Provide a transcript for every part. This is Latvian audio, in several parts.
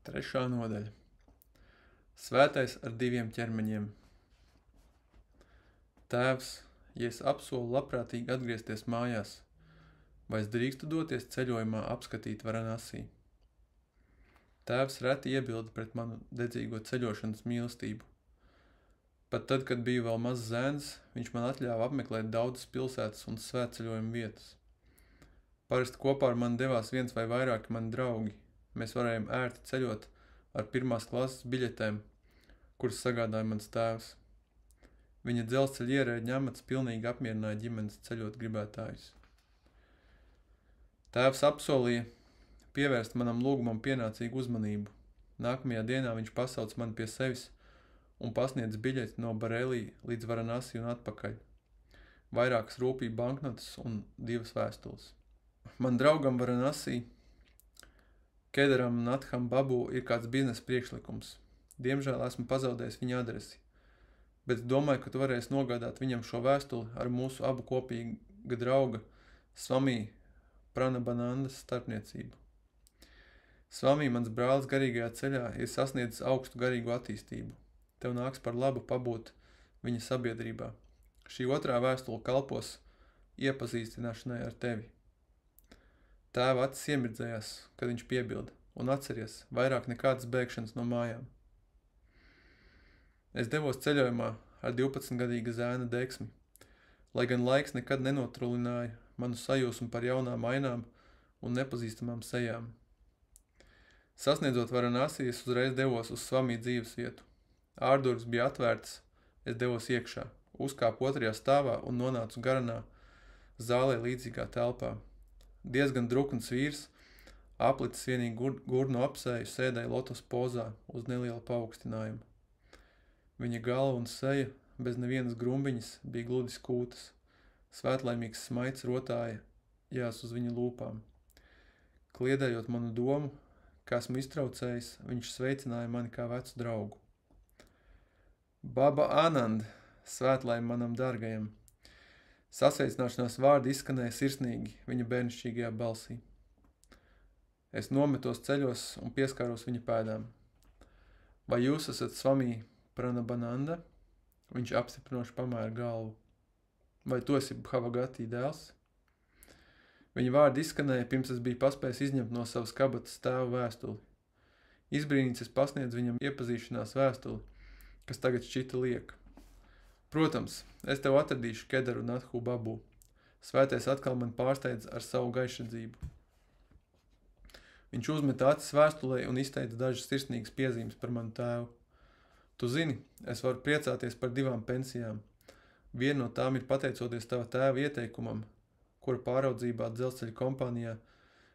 Trešā nodaļa. Svētais ar diviem ķermeņiem. Tēvs, ja es apsolu labprātīgi atgriezties mājās, vai es drīkstu doties ceļojumā apskatīt Varanasī? Tēvs reti iebilda pret manu dedzīgo ceļošanas mīlestību. Pat tad, kad biju vēl mazs zēns, viņš man atļāva apmeklēt daudzas pilsētas un svētceļojumu vietas. Parasti kopā ar mani devās viens vai vairāki mani draugi. Mēs varējām ērti ceļot ar pirmās klases biļetēm, kuras sagādāja mans tēvs. Viņa dzelzceļa ierēģņa amats pilnīgi apmierināja ģimenes ceļot gribētājus. Tēvs apsolīja pievērst manam lūgumam pienācīgu uzmanību. Nākamajā dienā viņš pasauc mani pie sevis un pasniedz biļeti no Barelī līdz Varanasi un atpakaļ. Vairākas rūpību banknotes un 2 vēstules. Man draugam Varanasī, Kederam Natham Babu, ir kāds biznesa priekšlikums. Diemžēl esmu pazaudējis viņa adresi, bet domāju, ka tu varēsi nogādāt viņam šo vēstuli ar mūsu abu kopīga drauga Svamī Pranabanandas starpniecību. Svamī, mans brālis garīgajā ceļā, ir sasniedzis augstu garīgu attīstību. Tev nāks par labu pabūt viņa sabiedrībā. Šī otrā vēstule kalpos iepazīstināšanai ar tevi. Tēva acis iemirdzējās, kad viņš piebilda, un atceries, vairāk nekādas bēgšanas no mājām. Es devos ceļojumā ar 12-gadīga zēna deksmi, lai gan laiks nekad nenotrulināja manu sajūsmu par jaunām ainām un nepazīstamām sejām. Sasniedzot Varanasi, es uzreiz devos uz Svamī dzīvesvietu. Ārdurvis bija atvērtas, es devos iekšā, uzkāpu 2. stāvā un nonācu garanā zālē līdzīgā telpā. Diezgan drukns vīrs, aplicis vienīgi gurnu apseju, sēdēja lotus pozā uz nelielu paaugstinājumu. Viņa galva un seja bez nevienas grumbiņas bija gludi skūtas. Svētlaimīgs smaids rotājās uz viņa lūpām. Kliedējot manu domu, kā esmu iztraucējis, viņš sveicināja mani kā vecu draugu. Baba Anand, svētlaimi manam dārgajam. Sasveicināšanās vārdi izskanēja sirsnīgi viņa bērnišķīgajā balsī. Es nometos ceļos un pieskāros viņa pēdām. Vai jūs esat Svamī Pranabananda? Viņš apstiprinoši pamēra galvu. Vai tu esi Bhavagati dēls? Viņa vārdi izskanēja, pirms es biju paspējis izņemt no savas kabatas tēva vēstuli. Izbrīnīts es pasniedzu viņam iepazīšanās vēstuli, kas tagad šķita lieka. Protams, es tev atradīšu Kederu Nathu Babu. Svētais atkal man pārsteidz ar savu gaišredzību. Viņš uzmeta acis vēstulē un izteica dažas sirsnīgas piezīmes par manu tēvu. Tu zini, es varu priecāties par 2 pensijām. Viena no tām ir pateicoties tava tēva ieteikumam, kura pāraudzībā dzelzceļa kompānijā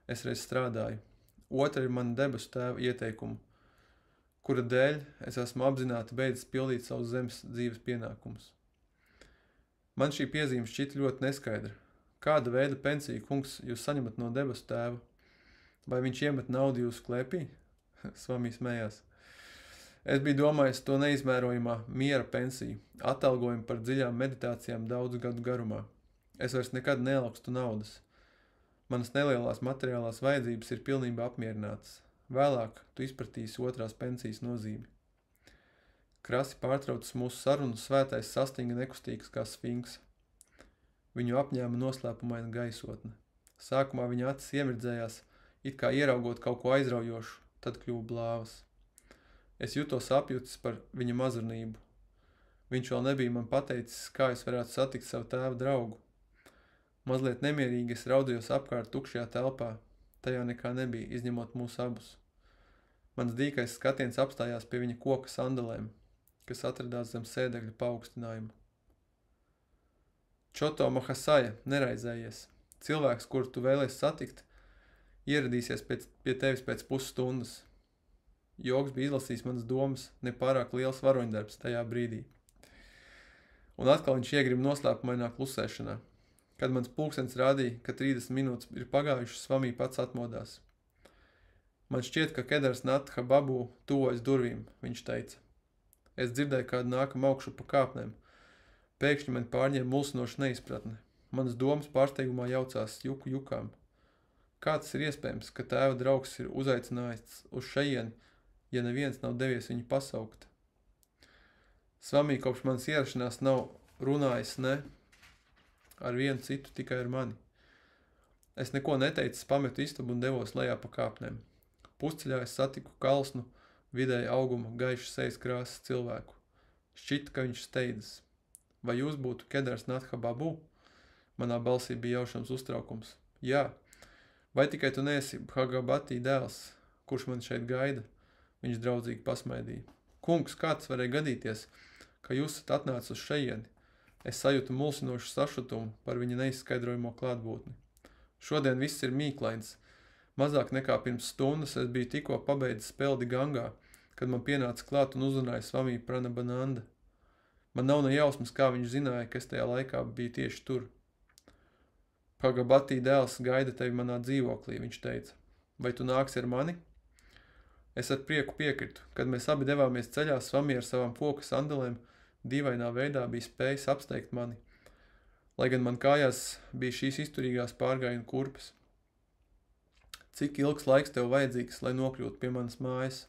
es reiz strādāju. Otra ir mana debesu tēva ieteikumu, kura dēļ es esmu apzināti beidzis pildīt savus zemes dzīves pienākumus. Man šī piezīme šķita ļoti neskaidra. Kāda veida pensiju, kungs, jūs saņemat no debesu tēva? Vai viņš iemet naudu jūsu klēpī? Svamī smējās. Es biju domājis to neizmērojamā miera pensiju, atalgojumu par dziļām meditācijām daudzu gadu garumā. Es vairs nekad neelgstu naudas. Manas nelielās materiālās vajadzības ir pilnībā apmierinātas. Vēlāk tu izpratīsi 2. pensijas nozīmi. Krasi pārtraucis mūsu sarunu, svētais sastinga nekustīgs kā sfinks. Viņu apņēma noslēpumaina gaisotne. Sākumā viņa acis iemirdzējās, it kā ieraugot kaut ko aizraujošu, tad kļuva blāvas. Es jutos apjutis par viņa mazurnību. Viņš vēl nebija man pateicis, kā es varētu satikt savu tēva draugu. Mazliet nemierīgi es raudījos apkārt tukšajā telpā. Tajā nekā nebija, izņemot mūs abus. Mans dīkais skatiens apstājās pie viņa koka sandalēm, kas atradās zem sēdekļa paaugstinājuma. Čoto Mahasaja, neraizējies. Cilvēks, kuru tu vēlies satikt, ieradīsies pie tevis pēc pusstundas. Jogs bija izlasījis manas domas, nepārāk liels varoņdarbs tajā brīdī. Un atkal viņš iegrib noslēpumainā klusēšanā. Kad mans pulkstens rādīja, ka 30 minūtes ir pagājušas, Svamī pats atmodās. Man šķiet, ka Kedars Natha Babu tuvojas durvīm, viņš teica. Es dzirdēju, kādu nākam augšu pa kāpnēm. Pēkšņi man pārņēma mulsinoša neizpratne. Manas domas pārsteigumā jaucās jukām. Kā tas ir iespējams, ka tēva draugs ir uzaicinājis uz šejieni ja neviens nav devies viņu pasaukt. Svamī kopš manas ierašanās nav runājis ne ar vienu citu, tikai ar mani. Es neko neteicu, pametu istabu un devos lejā pa kāpnēm. Pusceļā es satiku kalsnu, vidēja auguma, gaišas sejas krāsas cilvēku. Šķita, ka viņš steidzas. Vai jūs būtu Kedars Natha Babu? Manā balsī bija jaušams uztraukums. Jā. Vai tikai tu neesi Bhagavati dēls, kurš man šeit gaida? Viņš draudzīgi pasmaidīja. Kungs, kā tas varēja gadīties, ka jūs esat atnācis uz šejieni? Es sajūtu mulsinošu sašutumu par viņa neizskaidrojamo klātbūtni. Šodien viss ir mīklains. Mazāk nekā pirms stundas es biju tikko pabeidzis peldi Gangā, kad man pienāca klāt un uzrunāja Svamī Pranabananda. Man nav ne jausmas, kā viņš zināja, ka es tajā laikā biju tieši tur. Bhagavati dēls gaida tevi manā dzīvoklī, viņš teica. Vai tu nāksi ar mani? Es ar prieku piekritu. Kad mēs abi devāmies ceļā, Svamī ar savām koku sandelēm dīvainā veidā bija spējis apsteigt mani, lai gan man kājās bija šīs izturīgās pārgājienu kurpes. Cik ilgs laiks tev vajadzīgs, lai nokļūtu pie manas mājas?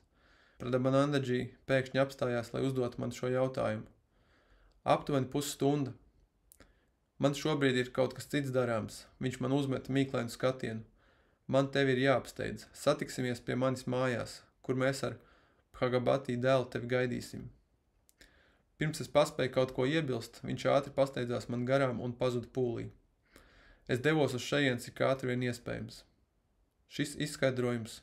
Pranabanandadžī pēkšņi apstājās, lai uzdotu man šo jautājumu. Aptuveni pusstunda. Man šobrīd ir kaut kas cits darāms. Viņš man uzmeta mīklainu skatienu. Man tevi ir jāapsteidz. Satiksimies pie manis mājās, kur mēs ar Bhagavati dēlu tevi gaidīsim. Pirms es paspēju kaut ko iebilst, viņš ātri pasteidzās man garām un pazuda pūlī. Es devos uz šejien, cik ātri vien iespējams. Šis izskaidrojums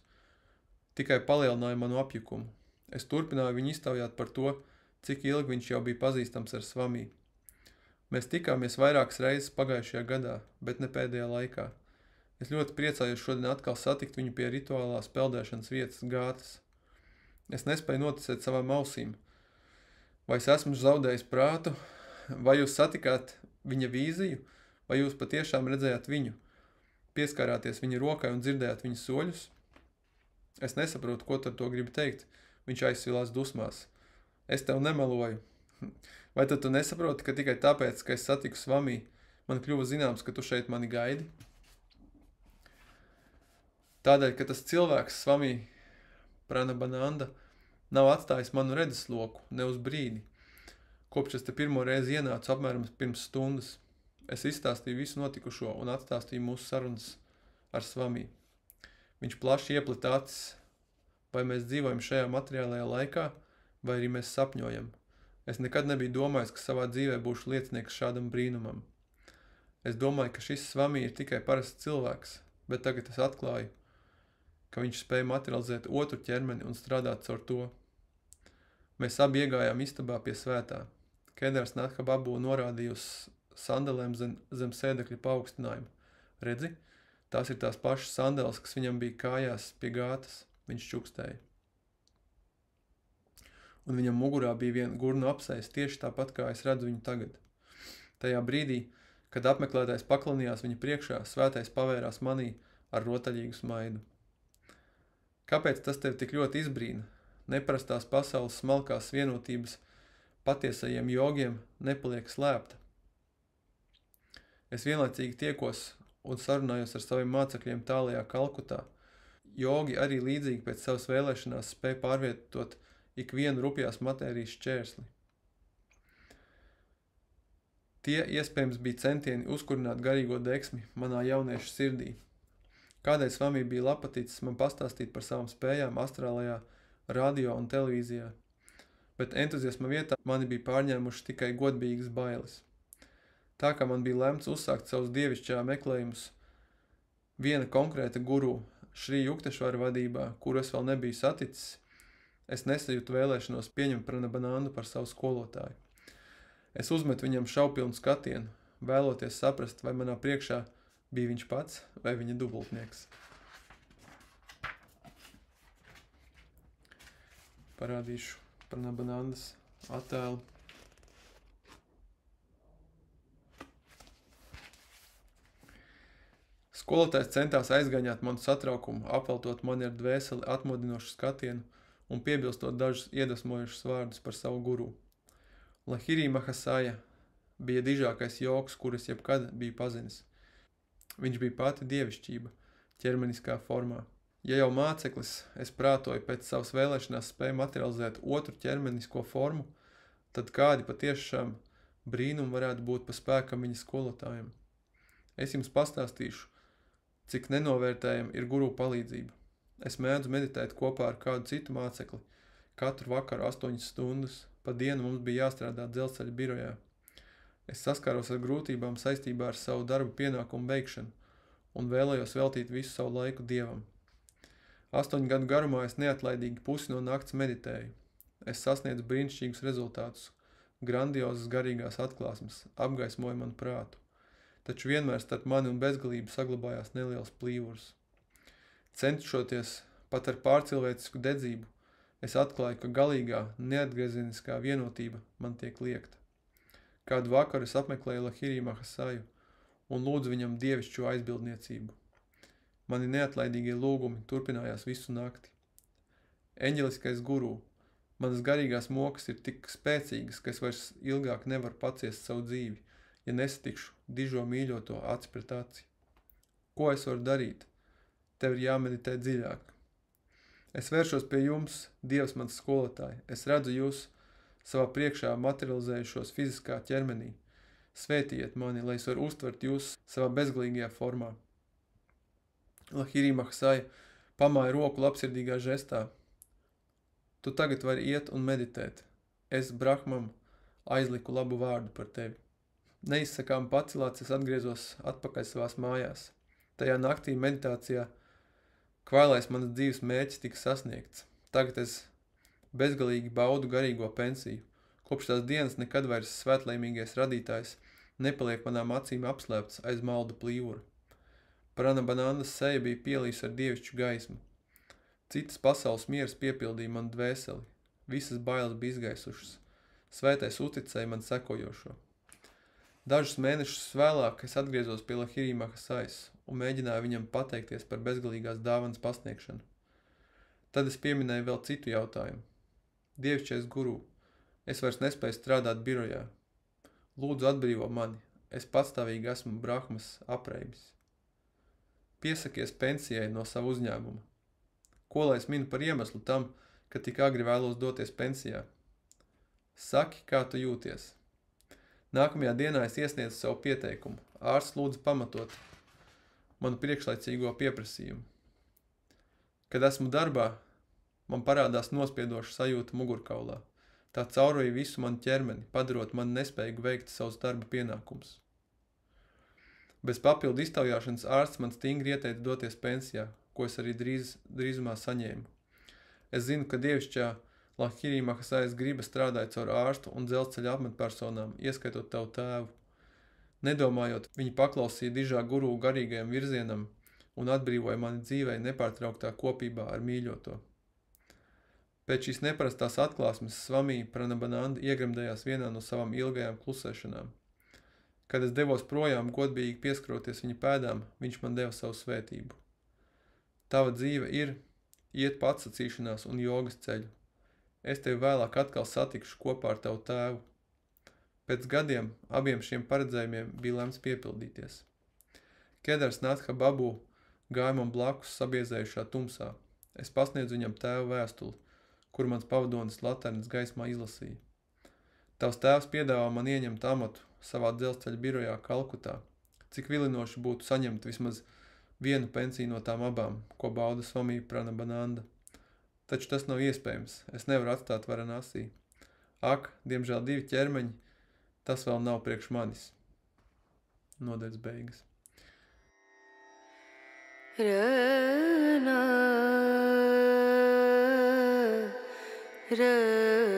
tikai palielināja manu apjukumu. Es turpināju viņu iztaujāt par to, cik ilgi viņš jau bija pazīstams ar Svamī. Mēs tikāmies vairākas reizes pagājušajā gadā, bet ne pēdējā laikā. Es ļoti priecājos šodien atkal satikt viņu pie rituālās peldēšanas vietas Gātas. Es nespēju noticēt savām ausīm. Vai es esmu zaudējis prātu? Vai jūs satikāt viņa vīziju? Vai jūs patiešām redzējāt viņu? Pieskārāties viņa rokai un dzirdējāt viņa soļus? Es nesaprotu, ko tad to gribi teikt. Viņš aizsvilās dusmās. Es tev nemeloju. Vai tad tu nesaproti, ka tikai tāpēc, ka es satiku Svamī, man kļuva zināms, ka tu šeit mani gaidi? Tādēļ, ka tas cilvēks Svamī Pranabananda nav atstājis manu redzesloku ne uz brīdi. Kopš es te pirmo reizi ienācu apmēram pirms stundas. Es izstāstīju visu notikušo un atstāstīju mūsu sarunas ar Svamī. Viņš plaši ieplita acis, vai mēs dzīvojam šajā materiālajā laikā, vai arī mēs sapņojam. Es nekad nebiju domājis, ka savā dzīvē būšu liecinieks šādam brīnumam. Es domāju, ka šis Svamī ir tikai parasts cilvēks, bet tagad es atklāju, ka viņš spēja materializēt otru ķermeni un strādāt caur to. Mēs abi iegājām istabā pie svētā. Kedars Natha Babu norādīja uz sandelēm zem sēdekļa paaugstinājuma. Redzi, tās ir tās pašas sandeles, kas viņam bija kājās pie Gātas, viņš čukstēja. Un viņam mugurā bija viena gurnu apsejas tieši tāpat, kā es redzu viņu tagad. Tajā brīdī, kad apmeklētājs paklanījās viņa priekšā, svētais pavērās manī ar rotaļīgu smaidu. Kāpēc tas tev tik ļoti izbrīna? Neparastās pasaules smalkās vienotības patiesajiem jogiem nepaliek slēpta. Es vienlaicīgi tiekos un sarunājos ar saviem mācekļiem tālajā Kalkutā. Jogi arī līdzīgi pēc savas vēlēšanās spēja pārvietot ikvienu rupjās matērijas šķērsli. Tie iespējams bija centieni uzkurināt garīgo deksmi manā jauniešu sirdī. Kādēļ Svamī bija lapatīcis man pastāstīt par savām spējām astrālajā radio un televīzijā, bet entuziasma vietā mani bija pārņēmuši tikai godbīgas bailes. Tā kā man bija lemts uzsākt savus dievišķā meklējumus viena konkrēta guru Šrī Juktešvara vadībā, kuru es vēl nebiju saticis, es nesajūtu vēlēšanos pieņemt Pranabanandu par savu skolotāju. Es uzmetu viņam šaupilnu skatienu, vēloties saprast, vai manā priekšā bija viņš pats vai viņa dubultnieks. Parādīšu Pranabanandas attēlu. Skolotājs centās aizgaņāt manu satraukumu, apveltot mani ar dvēseli atmodinošu skatienu un piebilstot dažus iedvesmojušus vārdus par savu guru. Lahiri Mahasaya bija dižākais joks, kuras jebkad biju pazinis. Viņš bija pati dievišķība, ķermeniskā formā. Ja jau māceklis, es prātoju pēc savas vēlēšanās spēju materializēt otru ķermenisko formu, tad kādi patiešām brīnumi varētu būt pa spēkam viņa skolotājiem. Es jums pastāstīšu, cik nenovērtējama ir guru palīdzība. Es mēdzu meditēt kopā ar kādu citu mācekli. Katru vakaru 8 stundas, pa dienu mums bija jāstrādā dzelzceļa birojā. Es saskāros ar grūtībām saistībā ar savu darbu pienākumu veikšanu un vēlējos veltīt visu savu laiku Dievam. 8 gadu garumā es neatlaidīgi pusi no nakts meditēju. Es sasniedzu brīnišķīgus rezultātus, grandiozas garīgās atklāsmes, apgaismoja manu prātu. Taču vienmēr starp mani un bezgalību saglabājās neliels plīvurs. Cenšoties pat ar pārcilvēcisku dedzību, es atklāju, ka galīgā, neatgriezeniskā vienotība man tiek liekta. Kādu vakaru es apmeklēju Lahiri Mahasaju un lūdzu viņam dievišķo aizbildniecību. Mani neatlaidīgie lūgumi turpinājās visu nakti. Eņģeliskais gurū, manas garīgās mokas ir tik spēcīgas, ka es vairs ilgāk nevaru paciest savu dzīvi, ja nesatikšu dižo mīļoto aci pret aci. Ko es varu darīt? Tev ir jāmeditē dziļāk. Es vēršos pie jums, Dievs mans skolotāji. Es redzu jūs savā priekšā materializējušos fiziskā ķermenī. Svētījiet mani, lai es varu uztvert jūs savā bezgalīgajā formā. Lahiri Mahasai pamāja roku labsirdīgā žestā. Tu tagad vari iet un meditēt. Es, Brahmam, aizliku labu vārdu par tevi. Neizsakām pacilāts, es atgriezos atpakaļ savās mājās. Tajā naktī meditācijā kvailais manas dzīves mērķis tika sasniegts. Tagad es bezgalīgi baudu garīgo pensiju. Kopš tās dienas nekad vairs svētlaimīgais radītājs nepaliek manām acīm apslēpts aiz maldu plīvura. Pranabanandas seja bija pielījusi ar dievišķu gaismu. Citas pasaules mieras piepildīja manu dvēseli. Visas bailes bija izgaisušas. Svētais uzticēja man sekojošo. Dažus mēnešus vēlāk es atgriezos pie Lahiri Mahasais un mēģināju viņam pateikties par bezgalīgās dāvanas pasniegšanu. Tad es pieminēju vēl citu jautājumu. Dievišķais gurū, es vairs nespēju strādāt birojā. Lūdzu atbrīvo mani, es patstāvīgi esmu Brahmas apreibis. Piesakies pensijai no sava uzņēmuma. Ko lai es minu par iemeslu tam, ka tik agri vēlos doties pensijā? Saki, kā tu jūties? Nākamajā dienā es iesniedzu savu pieteikumu. Ārsts lūdza pamatot manu priekšlaicīgo pieprasījumu. Kad esmu darbā, man parādās nospiedoša sajūta mugurkaulā. Tā cauroja visu manu ķermeni, padarot man nespēju veikt savus darba pienākumus. Bez papildu iztaujāšanas ārsts man stingri ieteica doties pensijā, ko es arī drīzumā saņēmu. Es zinu, ka dievišķā Lahiri Mahasais griba strādāja caur ārstu un dzelzceļa apmetpersonām, ieskaitot tavu tēvu. Nedomājot, viņi paklausīja dižā gurū garīgajam virzienam un atbrīvoja mani dzīvei nepārtrauktā kopībā ar mīļoto. Pēc šīs neparastās atklāsmes Svamī Pranabananda iegremdējās vienā no savām ilgajām klusēšanām. Kad es devos projām godbīgi pieskaroties viņa pēdām, viņš man deva savu svētību. Tava dzīve ir iet pa atsacīšanās un jogas ceļu. Es tevi vēlāk atkal satikšu kopā ar tavu tēvu. Pēc gadiem abiem šiem paredzējumiem bija lemts piepildīties. Kedars Natha Babu gāja man blakus sabiezējušā tumsā. Es pasniedzu viņam tēvu vēstuli, kur mans pavadonis laternas gaismā izlasīja. Tavs tēvs piedāvā man ieņemt amatu savā dzelzceļa birojā Kalkutā. Cik vilinoši būtu saņemt vismaz vienu pensiju no tām abām, ko bauda Svamī Pranabananda. Taču tas nav iespējams. Es nevaru atstāt Varanasī. Ak, diemžēl 2 ķermeņi, tas vēl nav priekš manis. Nodaļas beigas. Ra